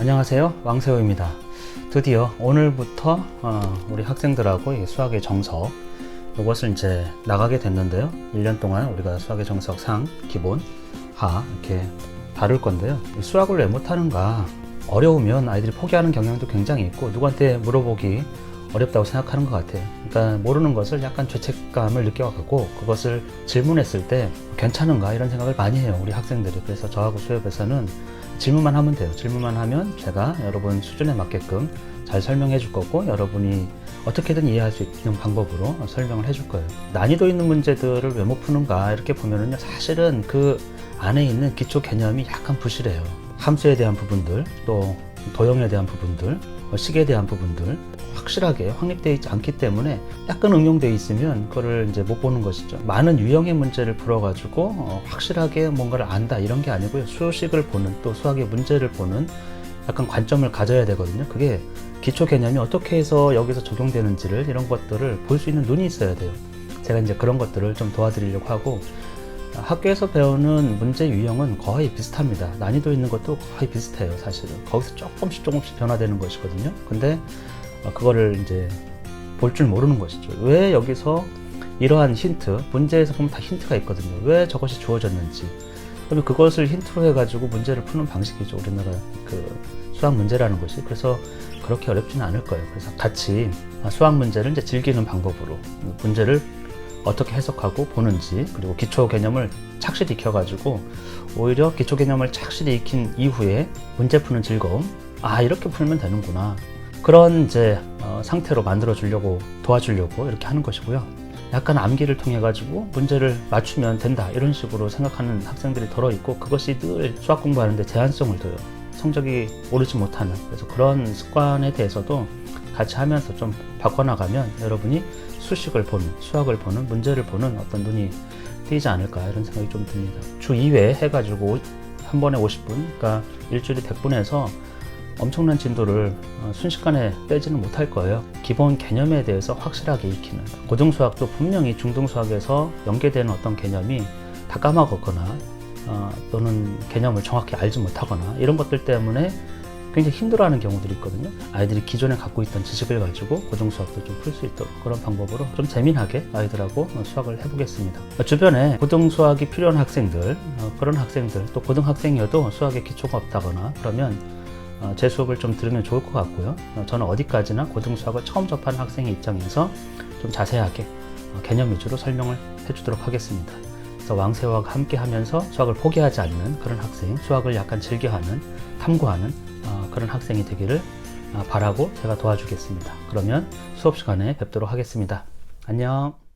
안녕하세요, 왕세호입니다. 드디어 오늘부터 우리 학생들하고 수학의 정석 이것을 이제 나가게 됐는데요. 1년 동안 우리가 수학의 정석 상, 기본, 하 이렇게 다룰 건데요. 수학을 왜 못하는가, 어려우면 아이들이 포기하는 경향도 굉장히 있고 누구한테 물어보기 어렵다고 생각하는 것 같아요. 그러니까 모르는 것을 약간 죄책감을 느껴갖고 그것을 질문했을 때 괜찮은가 이런 생각을 많이 해요, 우리 학생들이. 그래서 저하고 수업에서는 질문만 하면 돼요. 질문만 하면 제가 여러분 수준에 맞게끔 잘 설명해 줄 거고, 여러분이 어떻게든 이해할 수 있는 방법으로 설명을 해 줄 거예요. 난이도 있는 문제들을 왜 못 푸는가 이렇게 보면은요, 사실은 그 안에 있는 기초 개념이 약간 부실해요. 함수에 대한 부분들, 또 도형에 대한 부분들, 식에 대한 부분들 확실하게 확립되어 있지 않기 때문에 약간 응용되어 있으면 그거를 이제 못 보는 것이죠. 많은 유형의 문제를 풀어가지고 확실하게 뭔가를 안다 이런 게 아니고요. 수식을 보는, 또 수학의 문제를 보는 약간 관점을 가져야 되거든요. 그게 기초 개념이 어떻게 해서 여기서 적용되는지를, 이런 것들을 볼 수 있는 눈이 있어야 돼요. 제가 이제 그런 것들을 좀 도와드리려고 하고, 학교에서 배우는 문제 유형은 거의 비슷합니다. 난이도 있는 것도 거의 비슷해요, 사실은. 거기서 조금씩 변화되는 것이거든요. 근데 그거를 이제 볼 줄 모르는 것이죠. 왜 여기서 이러한 힌트, 문제에서 보면 다 힌트가 있거든요. 왜 저것이 주어졌는지. 그러면 그것을 힌트로 해가지고 문제를 푸는 방식이죠, 우리나라 그 수학 문제라는 것이. 그래서 그렇게 어렵지는 않을 거예요. 그래서 같이 수학 문제를 이제 즐기는 방법으로 문제를 어떻게 해석하고 보는지, 그리고 기초 개념을 착실히 익혀가지고 오히려 기초 개념을 착실히 익힌 이후에 문제 푸는 즐거움, 이렇게 풀면 되는구나, 그런 이제 상태로 만들어 주려고, 도와주려고 이렇게 하는 것이고요. 약간 암기를 통해 가지고 문제를 맞추면 된다 이런 식으로 생각하는 학생들이 덜어 있고, 그것이 늘 수학 공부하는데 제한성을 둬요. 성적이 오르지 못하는. 그래서 그런 습관에 대해서도 같이 하면서 좀 바꿔나가면 여러분이 수식을 보는, 수학을 보는, 문제를 보는 어떤 눈이 띄지 않을까 이런 생각이 좀 듭니다. 주 2회 해가지고 한 번에 50분, 그러니까 일주일에 100분에서 엄청난 진도를 순식간에 빼지는 못할 거예요. 기본 개념에 대해서 확실하게 익히는, 고등수학도 분명히 중등수학에서 연계되는 어떤 개념이 다 까먹었거나 또는 개념을 정확히 알지 못하거나 이런 것들 때문에 굉장히 힘들어하는 경우들이 있거든요. 아이들이 기존에 갖고 있던 지식을 가지고 고등수학도 좀 풀 수 있도록 그런 방법으로 좀 재미나게 아이들하고 수학을 해보겠습니다. 주변에 고등수학이 필요한 학생들, 그런 학생들, 또 고등학생이어도 수학에 기초가 없다거나 그러면 제 수업을 좀 들으면 좋을 것 같고요. 저는 어디까지나 고등수학을 처음 접하는 학생의 입장에서 좀 자세하게 개념 위주로 설명을 해주도록 하겠습니다. 그래서 왕세호와 함께 하면서 수학을 포기하지 않는 그런 학생, 수학을 약간 즐겨하는, 탐구하는 그런 학생이 되기를 바라고 제가 도와주겠습니다. 그러면 수업 시간에 뵙도록 하겠습니다. 안녕.